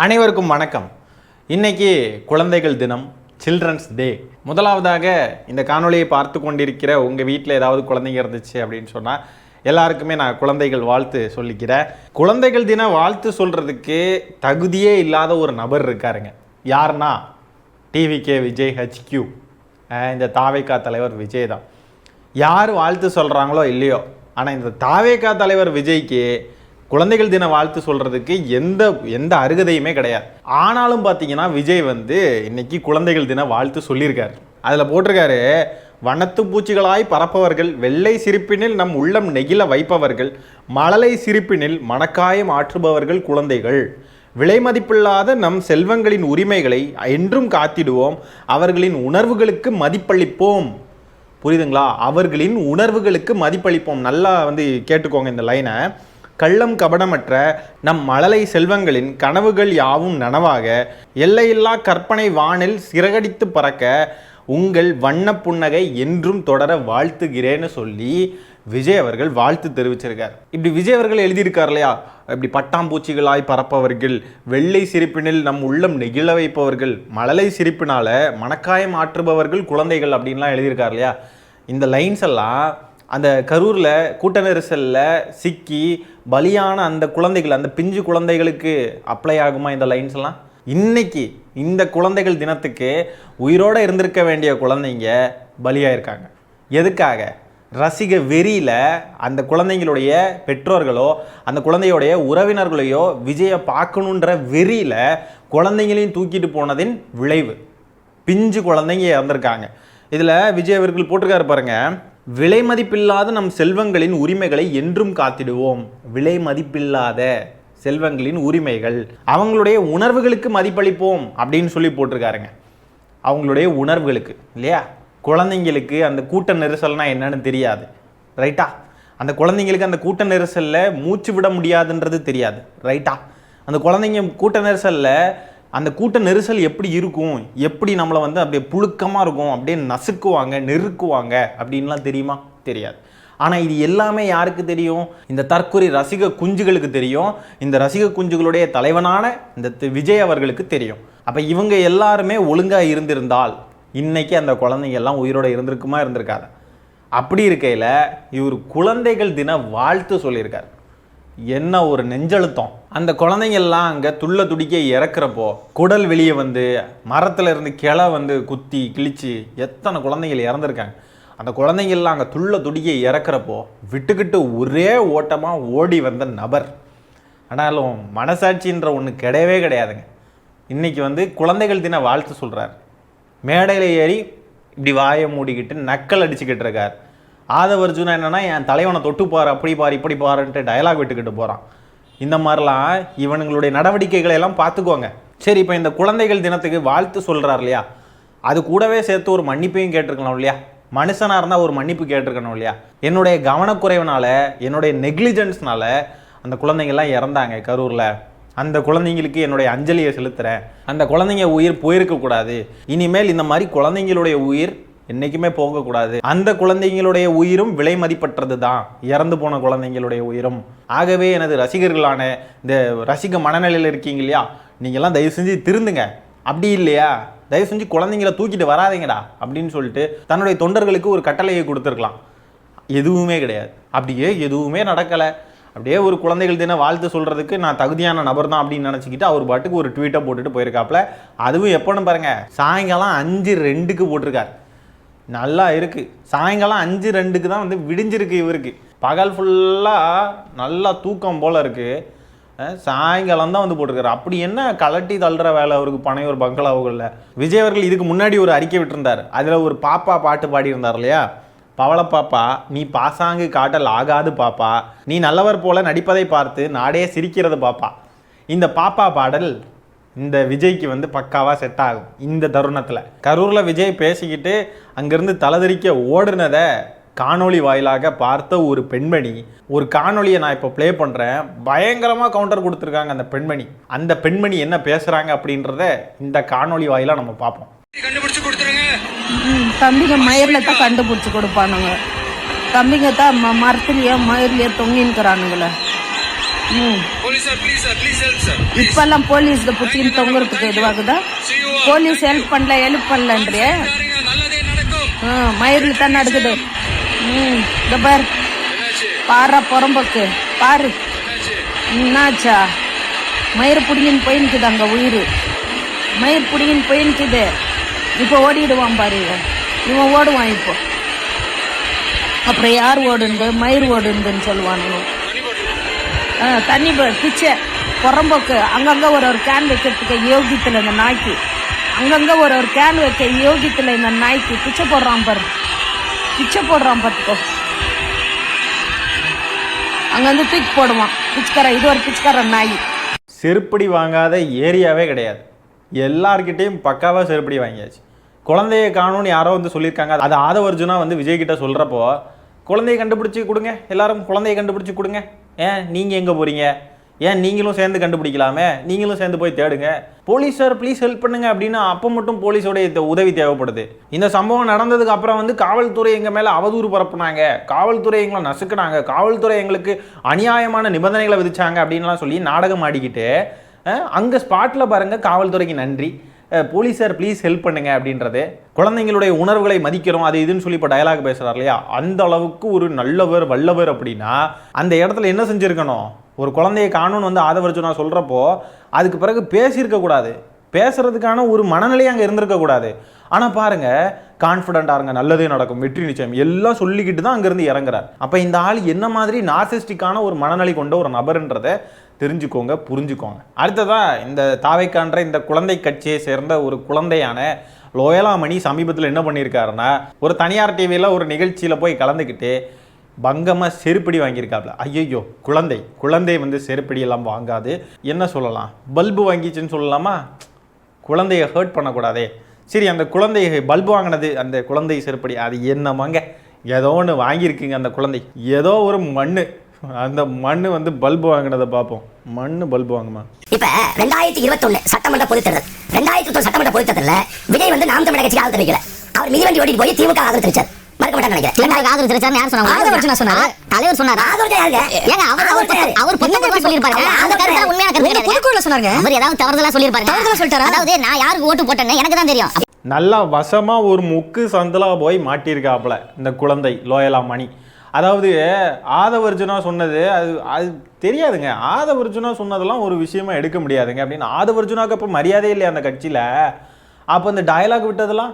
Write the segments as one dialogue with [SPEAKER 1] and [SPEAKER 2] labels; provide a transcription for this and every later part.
[SPEAKER 1] அனைவருக்கும் வணக்கம். இன்னைக்கு குழந்தைகள் தினம், சில்ட்ரன்ஸ் டே. முதலாவதாக இந்த காணொலியை பார்த்து கொண்டிருக்கிற உங்கள் வீட்டில் ஏதாவது குழந்தைங்க இருந்துச்சு அப்படின்னு சொன்னால் எல்லாருக்குமே நான் குழந்தைகள் வாழ்த்து சொல்லிக்கிறேன். குழந்தைகள் தின வாழ்த்து சொல்கிறதுக்கு தகுதியே இல்லாத ஒரு நபர் இருக்காருங்க. யாருன்னா டிவிகே விஜய் HQ, இந்த தாவேகா தலைவர் விஜய் தான். யார் வாழ்த்து சொல்கிறாங்களோ இல்லையோ, ஆனால் இந்த தாவேகா தலைவர் விஜய்க்கு குழந்தைகள் தின வாழ்த்து சொல்கிறதுக்கு எந்த அருகதையுமே கிடையாது. ஆனாலும் பார்த்தீங்கன்னா விஜய் இன்னைக்கு குழந்தைகள் தின வாழ்த்து சொல்லியிருக்காரு. அதில் போட்டிருக்காரு, வண்ணத்து பூச்சிகளாய் பறப்பவர்கள், வெள்ளை சிரிப்பினில் நம் உள்ளம் நெகிழ வைப்பவர்கள், மழலை சிரிப்பினில் மனக்காயம் ஆற்றுபவர்கள் குழந்தைகள். விலை மதிப்பில்லாத நம் செல்வங்களின் உரிமைகளை என்றும் காத்திடுவோம், அவர்களின் உணர்வுகளுக்கு மதிப்பளிப்போம். புரியுதுங்களா? அவர்களின் உணர்வுகளுக்கு மதிப்பளிப்போம். நல்லா கேட்டுக்கோங்க இந்த லைனை. கள்ளம் கபடமற்ற நம் மழலை செல்வங்களின் கனவுகள் யாவும் நனவாக, எல்லையில்லா கற்பனை வானில் சிறகடித்து பறக்க உங்கள் வண்ண புன்னகை என்றும் தொடர வாழ்த்துகிறேன்னு சொல்லி விஜய் அவர்கள் வாழ்த்து தெரிவிச்சிருக்கார். இப்படி விஜய் அவர்கள் எழுதியிருக்கார் இல்லையா, இப்படி பட்டாம்பூச்சிகளாய் பறப்பவர்கள், வெள்ளை சிரிப்பினில் நம் உள்ளம் நெகிழ வைப்பவர்கள், மழலை சிரிப்பினால மனக்காயம் ஆற்றுபவர்கள் குழந்தைகள் அப்படின்லாம் எழுதியிருக்கார் இல்லையா. இந்த லைன்ஸ் எல்லாம் அந்த கரூரில் கூட்ட நெரிசலில் சிக்கி பலியான அந்த குழந்தைகள், அந்த பிஞ்சு குழந்தைகளுக்கு அப்ளை ஆகுமா இந்த லைன்ஸ் எல்லாம்? இன்னைக்கு இந்த குழந்தைகள் தினத்துக்கு உயிரோடு இருந்திருக்க வேண்டிய குழந்தைங்க பலியாயிருக்காங்க. எதுக்காக? ரசிக வெறியில் அந்த குழந்தைங்களுடைய பெற்றோர்களோ அந்த குழந்தையோடைய உறவினர்களையோ விஜயை பார்க்கணுன்ற வெறியில் குழந்தைங்களையும் தூக்கிட்டு போனதின் விளைவு பிஞ்சு குழந்தைங்க இறந்துருக்காங்க. இதில் விஜய் அவர்கள் போட்டிருக்காரு பாருங்க, விலை மதிப்பில்லாத நம் செல்வங்களின் உரிமைகளை என்றும் காத்திடுவோம். விலை மதிப்பில்லாத செல்வங்களின் உரிமைகள், அவங்களுடைய உணர்வுகளுக்கு மதிப்பளிப்போம் அப்படின்னு சொல்லி போட்டிருக்காருங்க. அவங்களுடைய உணர்வுகளுக்கு இல்லையா. குழந்தைங்களுக்கு அந்த கூட்ட நெரிசல்னா என்னன்னு தெரியாது, ரைட்டா? அந்த குழந்தைங்களுக்கு அந்த கூட்ட நெரிசலில் மூச்சு விட முடியாதுன்றது தெரியாது, ரைட்டா? அந்த குழந்தைங்க கூட்ட நெரிசலில் அந்த கூட்ட நெரிசல் எப்படி இருக்கும், எப்படி நம்மளை அப்படியே புழுக்கமாக இருக்கும், அப்படியே நசுக்குவாங்க, நெருக்குவாங்க அப்படின்லாம் தெரியுமா? தெரியாது. ஆனால் இது எல்லாமே யாருக்கு தெரியும்? இந்த தற்கொலை ரசிக குஞ்சுகளுக்கு தெரியும். இந்த ரசிக குஞ்சுகளுடைய தலைவனான இந்த விஜய் அவர்களுக்கு தெரியும். அப்போ இவங்க எல்லாருமே ஒழுங்காக இருந்திருந்தால் இன்னைக்கு அந்த குழந்தைங்க எல்லாம் உயிரோட இருந்திருக்குமா, இருந்திருக்காது? அப்படி இருக்கையில் இவர் குழந்தைகள் தின வாழ்த்து சொல்லியிருக்கார். என்ன ஒரு நெஞ்சழுத்தம்! அந்த குழந்தைங்கள்லாம் அங்கே துள்ள துடிக்க இறக்குறப்போ குடல் வெளியே மரத்தில் இருந்து கிளை குத்தி கிழிச்சு எத்தனை குழந்தைகள் இறந்துருக்காங்க. அந்த குழந்தைங்கள்லாம் அங்கே துள்ள துடிக்க இறக்குறப்போ விட்டுக்கிட்டு ஒரே ஓட்டமாக ஓடி வந்த நபர். ஆனாலும் மனசாட்சின்ற ஒன்று கிடையவே கிடையாதுங்க. இன்றைக்கி குழந்தைகள் தின வாழ்த்து சொல்கிறார். மேடையில் ஏறி இப்படி வாயை மூடிக்கிட்டு நக்கல் அடிச்சுக்கிட்டு இருக்கார். ஆதவர்ஜுனா என்னன்னா, என் தலைவனை தொட்டு பாரு, அப்படி பாரு, இப்படி பாருன்ட்டு டயலாக் விட்டுக்கிட்டு போகிறான். இந்த மாதிரிலாம் இவனுங்களுடைய நடவடிக்கைகளை எல்லாம் பார்த்துக்கோங்க. சரி, இப்போ இந்த குழந்தைகள் தினத்துக்கு வாழ்த்து சொல்கிறார் இல்லையா, அது கூடவே சேர்த்து ஒரு மன்னிப்பையும் கேட்டிருக்கணும் இல்லையா? மனுஷனாக இருந்தால் ஒரு மன்னிப்பு கேட்டிருக்கணும் இல்லையா? என்னுடைய கவனக்குறைவுனால, என்னுடைய நெக்லிஜென்ஸ்னால அந்த குழந்தைங்கள்லாம் இறந்தாங்க கரூரில். அந்த குழந்தைங்களுக்கு என்னுடைய அஞ்சலியை செலுத்துகிறேன். அந்த குழந்தைங்க உயிர் போயிருக்கக்கூடாது. இனிமேல் இந்த மாதிரி குழந்தைங்களுடைய உயிர் என்றைக்குமே போகக்கூடாது. அந்த குழந்தைங்களுடைய உயிரும் விலை மதிப்பற்றது தான், இறந்து போன குழந்தைங்களுடைய உயிரும். ஆகவே எனது ரசிகர்களான இந்த ரசிக மனநிலையில் இருக்கீங்க இல்லையா, நீங்கள்லாம் தயவு செஞ்சு திருந்துங்க. அப்படி இல்லையா, தயவு செஞ்சு குழந்தைங்கள தூக்கிட்டு வராதிங்கடா அப்படின்னு சொல்லிட்டு தன்னுடைய தொண்டர்களுக்கு ஒரு கட்டளையை கொடுத்துருக்கலாம். எதுவுமே கிடையாது. அப்படியே எதுவுமே நடக்கலை. அப்படியே ஒரு குழந்தைகள் தின வாழ்த்து சொல்கிறதுக்கு நான் தகுதியான நபர் தான் அப்படின்னு நினச்சிக்கிட்டு அவர் பாட்டுக்கு ஒரு ட்வீட்டை போட்டுட்டு போயிருக்காப்புல. அதுவும் எப்போன்னு பாருங்கள், சாயங்காலம் 5:02 போட்டிருக்கார். நல்லா இருக்குது. சாயங்காலம் 5:02 தான் விடிஞ்சிருக்கு இவருக்கு. பகல் ஃபுல்லாக நல்லா தூக்கம் போல் இருக்குது. சாயங்காலம் தான் போட்டிருக்காரு. அப்படி என்ன கலட்டி தள்ளுற வேலை அவருக்கு பனையூர் பங்களாவுகளில்? விஜய் அவர்கள் இதுக்கு முன்னாடி ஒரு அறிக்கை விட்டுருந்தார். அதில் ஒரு பாப்பா பாட்டு பாடியிருந்தார் இல்லையா, பவள பாப்பா நீ பாசாங்கு காட்டல் ஆகாது பாப்பா, நீ நல்லவர் போல நடிப்பதை பார்த்து நாடே சிரிக்கிறது பாப்பா. இந்த பாப்பா பாடல் இந்த விஜய்க்கு பக்காவாக செட் ஆகும். இந்த தருணத்தில் கரூரில் விஜய் பேசிக்கிட்டு அங்கேருந்து தலதறிக்க ஓடுனதை காணொளி வாயிலாக பார்த்த ஒரு பெண்மணி, ஒரு காணொலியை நான் இப்போ ப்ளே பண்ணுறேன். பயங்கரமாக கவுண்டர் கொடுத்துருக்காங்க அந்த பெண்மணி. அந்த பெண்மணி என்ன பேசுகிறாங்க அப்படின்றத இந்த காணொலி வாயிலாக நம்ம பார்ப்போம்.
[SPEAKER 2] கண்டுபிடிச்சு கொடுத்துருங்க.
[SPEAKER 3] தம்பிங்க மயிரில் தான் கண்டுபிடிச்சி கொடுப்பானுங்க. தம்பிங்க தான் மரத்துலயே மயிர்லயே தொங்கின்னுக்குறானுங்களே.
[SPEAKER 2] போலீஸ்
[SPEAKER 3] இப்பெல்லாம் போலீஸ் புடிச்சின்னு தொங்குறதுக்கு இதுவாகுதா? போலீஸ் ஹெல்ப் பண்ணலன்றிய மயிரில் தான் நடக்குது. இந்த பாரு பாரா புறம்போக்கு பாரு என்னாச்சா? மயிர் பிடிங்கின்னு போயின்னுக்குது, அங்க உயிர் மயிர் பிடிங்கின்னு போயின்னுக்குது. இப்போ ஓடிடுவான் பாரு, இவன் ஓடுவான் இப்போ. அப்புறம் யார் ஓடுந்து? மயிர் ஓடுந்துன்னு சொல்லுவானுங்க. தண்ணி பிச்சை புறம்போக்கு அங்கங்க ஒரு கேன் வைக்கிறதுக்கு யோகியத்தில் இந்த நாய்க்கு, அங்கங்க ஒரு கேன் வைக்க யோகியத்தில் இந்த நாய்க்கு பிச்சை போடுறான் பாரு, பிச்சை போடுறான் பார்த்துக்கோ. அங்க வந்து தூக்கி போடுவான் பிச்சைக்கார. இது ஒரு பிச்சைக்கார நாய்.
[SPEAKER 1] செருப்படி வாங்காத ஏரியாவே கிடையாது, எல்லார்கிட்டையும் பக்காவாக செருப்படி வாங்கியாச்சு. குழந்தைய காணும்னு யாரோ வந்து சொல்லியிருக்காங்க. அது ஆதவர்ஜுனா வந்து விஜய் கிட்ட சொல்கிறப்போ, குழந்தைய கண்டுபிடிச்சி கொடுங்க, எல்லாரும் குழந்தைய கண்டுபிடிச்சி கொடுங்க, ஏன் நீங்கள் எங்கே போகிறீங்க, ஏன் நீங்களும் சேர்ந்து கண்டுபிடிக்கலாமே, நீங்களும் சேர்ந்து போய் தேடுங்க, போலீஸ் சார் ப்ளீஸ் ஹெல்ப் பண்ணுங்க அப்படின்னு அப்போ மட்டும் போலீஸோடைய உதவி தேவைப்படுது. இந்த சம்பவம் நடந்ததுக்கு அப்புறம் வந்து காவல்துறை எங்கள் மேலே அவதூறு பரப்புனாங்க, காவல்துறை எங்களை நசுக்குனாங்க, காவல்துறை எங்களுக்கு அநியாயமான நிபந்தனைகளை விதிச்சாங்க அப்படின்லாம் சொல்லி நாடகம் ஆடிக்கிட்டு அங்கே ஸ்பாட்டில் பாருங்கள் காவல்துறைக்கு நன்றி, போலீஸார் ப்ளீஸ் ஹெல்ப் பண்ணுங்க அப்படின்றது. குழந்தைங்களுடைய உணர்வுகளை மதிக்கிறோம் அது இதுன்னு சொல்லி இப்போ டயலாக் பேசுகிறார் இல்லையா, அந்த அளவுக்கு ஒரு நல்லவர் வல்லவர் அப்படின்னா அந்த இடத்துல என்ன செஞ்சுருக்கணும்? ஒரு குழந்தைய காணும்னு வந்து ஆதவர்ஜுனா சொல்கிறப்போ அதுக்கு பிறகு பேசியிருக்கக்கூடாது, பேசுறதுக்கான ஒரு மனநிலை அங்கே இருந்திருக்கக்கூடாது. ஆனால் பாருங்கள், கான்ஃபிடென்ட்டாக இருங்க, நல்லதே நடக்கும், வெற்றி நிச்சயம் எல்லாம் சொல்லிக்கிட்டு தான் அங்கேருந்து இறங்குறார். அப்போ இந்த ஆள் என்ன மாதிரி நார்சிஸ்டிக்கான ஒரு மனநிலை கொண்ட ஒரு நபர்ன்றதை தெரிஞ்சுக்கோங்க, புரிஞ்சுக்கோங்க. அடுத்ததாக இந்த தாவைக்கான்ற இந்த குழந்தை கட்சியை சேர்ந்த ஒரு குழந்தையான லோயலா மணி சமீபத்தில் என்ன பண்ணியிருக்காருன்னா, ஒரு தனியார் டிவியில் ஒரு நிகழ்ச்சியில் போய் கலந்துக்கிட்டு பங்கமாக செருப்படி வாங்கியிருக்காப்ல. ஐயோ, குழந்தை வந்து செருப்படியெல்லாம் வாங்காது, என்ன சொல்லலாம், பல்பு வாங்கிச்சுன்னு சொல்லலாமா? குழந்தைய ஹர்ட் பண்ணக்கூடாதே. சரி, அந்த குழந்தை பல்பு வாங்கினது, அந்த குழந்தை செருப்படி அது என்னமாங்க, ஏதோ ஒன்று வாங்கியிருக்குங்க அந்த குழந்தை, ஏதோ ஒரு மண்ணு, அந்த மண்ணு வந்து பல்பு வாங்கினதை பார்ப்போம். மண்ணு பல்பு வாங்குமா?
[SPEAKER 2] இப்ப 2021 சட்டமன்ற பொதுத்தேர்தல், 2021 சட்டமன்ற பொதுத்தேர்தல்ல விஜய் வந்து நாம் தமிழர் கட்சிக்கு ஆதரவு தெரிவிக்கல. அவர் மிதிவண்டி ஓட்டிட்டு போய் திமுக ஆதரவு தெரிவிச்சார். மறக்க மாட்டாங்க நினைக்கிறேன். ஆதரவு தெரிவிச்சார் யார் சொன்னாங்க? ஆதரவு சொன்னாரு, தலைவர் சொன்னாரு. ஆதரவு யாருங்க? ஏங்க அவர் பொதுக்குள்ள சொல்லிருப்பாரு. அந்த கருத்து உண்மையான கருத்து. பொதுக்குள்ள சொன்னாங்க. அவர் ஏதாவது தவறுதலா சொல்லிருப்பாரு. தவறுதலா சொல்லிட்டாரா? அதாவது நான் யாருக்கு ஓட்டு போட்டேன்னு எனக்கு தான் தெரியும்.
[SPEAKER 1] நல்லா வசமா ஒரு முக்கு சந்தலா போய் மாட்டியிருக்காப்புல இந்த குழந்தை லோயலா மணி. அதாவது ஆதவர்ஜுனா சொன்னது அது தெரியாதுங்க. ஆதவர்ஜுனா சொன்னதெல்லாம் ஒரு விஷயமா எடுக்க முடியாதுங்க அப்படின்னு. ஆதவர்ஜுனாவுக்கு அப்போ மரியாதை இல்லையா அந்த கட்சியில்? அப்போ இந்த டயலாக் விட்டதெல்லாம்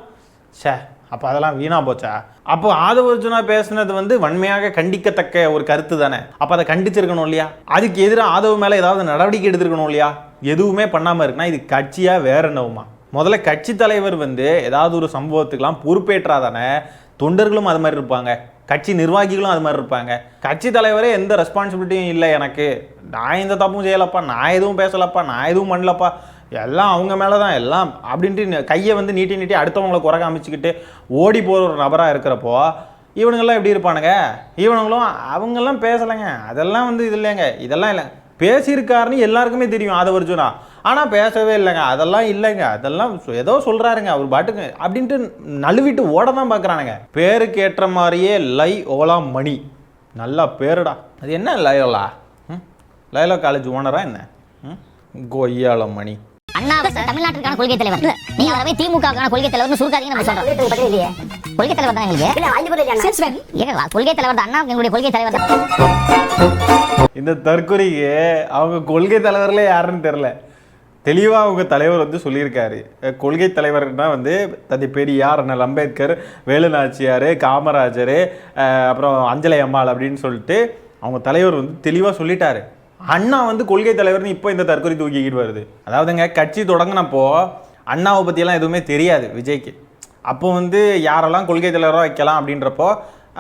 [SPEAKER 1] அப்போ அதெல்லாம் வீணா போச்சா? அப்போ ஆதவர்ஜுனா பேசுனது வந்து வன்மையாக கண்டிக்கத்தக்க ஒரு கருத்து தானே. அப்போ அதை கண்டிச்சிருக்கணும் இல்லையா? அதுக்கு எதிராக ஆதவ மேலே ஏதாவது நடவடிக்கை எடுத்திருக்கணும் இல்லையா? எதுவுமே பண்ணாமல் இருக்குன்னா இது கட்சியாக வேற என்னவுமா? முதல்ல கட்சி தலைவர் வந்து ஏதாவது ஒரு சம்பவத்துக்கெல்லாம் பொறுப்பேற்றாதானே தொண்டர்களும் அது மாதிரி இருப்பாங்க, கட்சி நிர்வாகிகளும் அது மாதிரி இருப்பாங்க. கட்சி தலைவரே எந்த ரெஸ்பான்சிபிலிட்டியும் இல்லை, எனக்கு நான் எந்த தப்பும் செய்யலப்பா, நான் எதுவும் பேசலப்பா, நான் எதுவும் பண்ணலப்பா, எல்லாம் அவங்க மேலே தான் எல்லாம் அப்படின்ட்டு கையை வந்து நீட்டி அடுத்தவங்களை குறை காமிச்சிக்கிட்டு ஓடி போகிற ஒரு நபராக இருக்கிறப்போ இவனுங்கெல்லாம் எப்படி இருப்பானுங்க? இவனுங்களும் அவங்கெல்லாம் பேசலைங்க, அதெல்லாம் வந்து இது இல்லைங்க, இதெல்லாம் இல்லை. பேசியிருக்காருன்னு எல்லாருக்குமே தெரியும் ஆதவர்ஜுனா, ஆனால் பேசவே இல்லைங்க, அதெல்லாம் இல்லைங்க, அதெல்லாம் ஏதோ சொல்கிறாருங்க அவர் பாட்டுக்கு அப்படின்ட்டு நழுவிட்டு ஓட தான் பார்க்குறானுங்க. பேருக்கு ஏற்ற மாதிரியே லயோலா மணி, நல்லா பேருடா. அது என்ன லயோலா? லயோலா காலேஜ் ஓனரா என்ன? கொய்யால மணி.
[SPEAKER 2] அண்ணா தமிழ்நாட்டுக்கான கொள்கை தலைவர், நீங்க வரவே திமுகவுக்கான கொள்கை தலைவர்னு சுருக்காதீங்க. நம்ம சொல்றோம் கொள்கை தலைவர் தான் எங்களுக்கு, கொள்கை தலைவர் தான் அண்ணா, எங்களுடைய கொள்கை தலைவர் தான்.
[SPEAKER 1] இந்த தற்கொலைக்கு அவங்க கொள்கை தலைவர்களே யாருன்னு தெரியல. தெளிவாக அவங்க தலைவர் வந்து சொல்லியிருக்காரு, கொள்கை தலைவர்னா வந்து தந்தை பெரியார், அண்ணல் அம்பேத்கர், வேலு நாச்சியார், காமராஜர், அப்புறம் அஞ்சலை அம்மாள் அப்படின்னு சொல்லிட்டு அவங்க தலைவர் வந்து தெளிவாக சொல்லிட்டாரு. அண்ணா வந்து கொள்கை தலைவர்னு இப்போ இந்த தற்கொலை தூக்கிக்கிட்டு வருது. அதாவதுங்க கட்சி தொடங்கினப்போ அண்ணாவை பற்றியெல்லாம் எதுவுமே தெரியாது விஜய்க்கு. அப்போ வந்து யாரெல்லாம் கொள்கை தலைவராக வைக்கலாம் அப்படின்றப்போ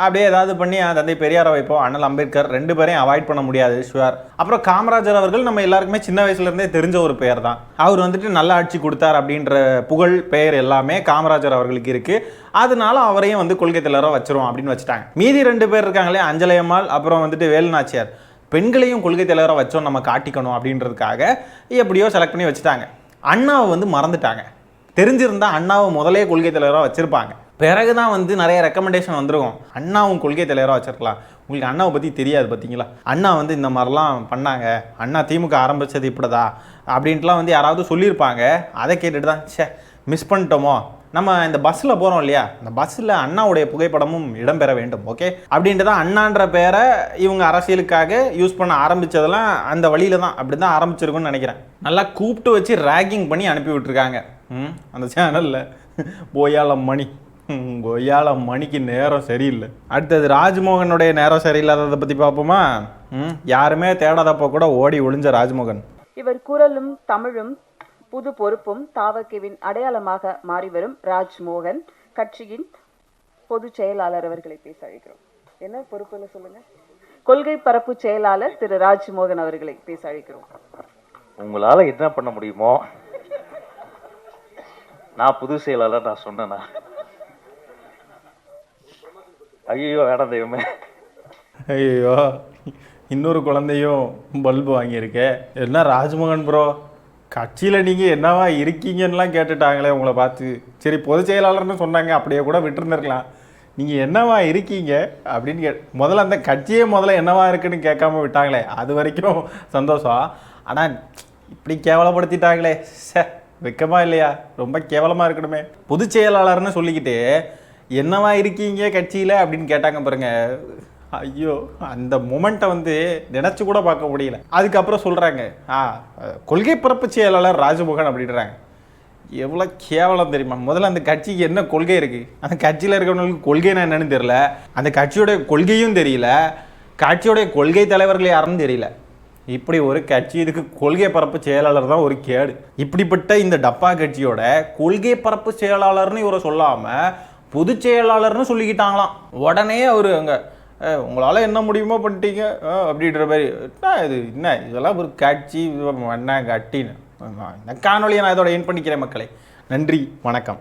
[SPEAKER 1] அப்படியே ஏதாவது பண்ணி தந்தை பெரியாரை வைப்போம், அண்ணல் அம்பேத்கர் 2 பேரையும் அவாய்ட் பண்ண முடியாது ஷுவர். அப்புறம் காமராஜர் அவர்கள் நம்ம எல்லாருக்குமே சின்ன வயசுலேருந்தே தெரிஞ்ச ஒரு பெயர் தான். அவர் வந்துட்டு நல்ல ஆட்சி கொடுத்தார் அப்படின்ற புகழ் பெயர் எல்லாமே காமராஜர் அவர்களுக்கு இருக்குது. அதனால அவரையும் வந்து கொள்கை தலைவராக வச்சிரும் அப்படின்னு வச்சுட்டாங்க. மீதி 2 பேர் இருக்காங்களே, அஞ்சலை அம்மாள் அப்புறம் வந்துட்டு வேலு நாச்சியார், பெண்களையும் கொள்கை தலைவராக வச்சோம் நம்ம காட்டிக்கணும் அப்படின்றதுக்காக எப்படியோ செலக்ட் பண்ணி வச்சுட்டாங்க. அண்ணாவை வந்து மறந்துட்டாங்க. தெரிஞ்சிருந்தால் அண்ணாவை முதலே கொள்கை தலைவராக வச்சுருப்பாங்க. பிறகு தான் வந்து நிறைய ரெக்கமெண்டேஷன் வந்துருக்கும். அண்ணாவும் கொள்கை தலைவராக வச்சிருக்கலாம். உங்களுக்கு அண்ணாவை பற்றி தெரியாது பார்த்தீங்களா? அண்ணா வந்து இந்த மாதிரிலாம் பண்ணாங்க, அண்ணா திமுக ஆரம்பித்தது இப்படிதா அப்படின்ட்டுலாம் வந்து யாராவது சொல்லியிருப்பாங்க. அதை கேட்டுட்டு தான் சே மிஸ் பண்ணிட்டோமோ. நம்ம இந்த பஸ்ஸில் போகிறோம் இல்லையா, இந்த பஸ்ஸில் அண்ணாவுடைய புகைப்படமும் இடம்பெற வேண்டும். ஓகே, அப்படின்ட்டு தான் அண்ணான்ற பேரை இவங்க அரசியலுக்காக யூஸ் பண்ண ஆரம்பித்ததெல்லாம் அந்த வழியில் தான், அப்படி தான் ஆரம்பிச்சிருக்குன்னு நினைக்கிறேன். நல்லா கூப்பிட்டு வச்சு ரேக்கிங் பண்ணி அனுப்பி விட்டுருக்காங்க அந்த சேனலில். கொய்யால மணிக்கு நேரம் சரியில்லை. அடுத்தது ராஜ்மோகனுடைய நேரம் சரியில்லாததை பற்றி பார்ப்போமா? யாருமே தேடாதப்போ கூட ஓடி ஒளிஞ்ச ராஜ்மோகன்.
[SPEAKER 4] இவர் குரலும் தமிழும் புது பொறுப்பும் தாவகவின் அடையாளமாக மாறி வரும் ராஜ்மோகன் கட்சியின் பொதுச் செயலாளர் அவர்களை பேச அழைக்கிறோம். என்ன பொறுப்புன்னு சொல்லுங்க. கொள்கை பரப்பு செயலாளர் திரு ராஜ்மோகன் அவர்களை பேச அழைக்கிறோம்.
[SPEAKER 5] உங்களால என்ன பண்ண முடியுமோ. நான் புது செயலாளர் நான் சொன்னேன்னா ஐயோ வேணாம் தெய்வமே.
[SPEAKER 1] ஐயோ இன்னொரு குழந்தையும் பல்பு வாங்கியிருக்கே. என்ன ராஜ்மோகன் ப்ரோ, கட்சியில் நீங்கள் என்னவா இருக்கீங்கன்னெலாம் கேட்டுட்டாங்களே உங்களை பார்த்து. சரி பொதுச் செயலாளர்னு சொன்னாங்க, அப்படியே கூட விட்டுருந்துருக்கலாம். நீங்கள் என்னவா இருக்கீங்க அப்படின்னு முதல்ல அந்த கட்சியே முதல்ல என்னவா இருக்குன்னு கேட்காம விட்டாங்களே, அது வரைக்கும் சந்தோஷம். ஆனால் இப்படி கேவலப்படுத்திட்டாங்களே, சே வெக்கமா இல்லையா? ரொம்ப கேவலமாக இருக்கணுமே. பொதுச் செயலாளர்னு சொல்லிக்கிட்டு என்னவா இருக்கீங்க கட்சியில் அப்படின்னு கேட்டாங்க பாருங்க. ஐயோ அந்த மொமெண்ட்டை வந்து நினச்சி கூட பார்க்க முடியல. அதுக்கப்புறம் சொல்கிறாங்க கொள்கை பரப்பு செயலாளர் ராஜ்மோகன் அப்படின்றாங்க. எவ்வளோ கேவலம் தெரியுமா? முதல்ல அந்த கட்சிக்கு என்ன கொள்கை இருக்குது, அந்த கட்சியில் இருக்கிறவங்களுக்கு கொள்கைனா என்னன்னு தெரியல, அந்த கட்சியோடைய கொள்கையும் தெரியல, கட்சியோடைய கொள்கை தலைவர்கள் யாருன்னு தெரியல. இப்படி ஒரு கட்சி, இதுக்கு கொள்கை பரப்பு செயலாளர் தான் ஒரு கேடு. இப்படிப்பட்ட இந்த டப்பா கட்சியோட கொள்கை பரப்பு செயலாளர்னு இவரை சொல்லாமல் பொதுச் செயலாளர்னு சொல்லிக்கிட்டாங்களாம். உடனே அவர் அங்கே உங்களால் என்ன முடியுமோ பண்ணிட்டீங்க அப்படின்ற மாதிரி. என்ன இதெல்லாம் ஒரு கட்சி என்ன கட்டின்னு. இந்த காணொலியை நான் இதோட என் பண்ணிக்கிறேன் மக்களை. நன்றி, வணக்கம்.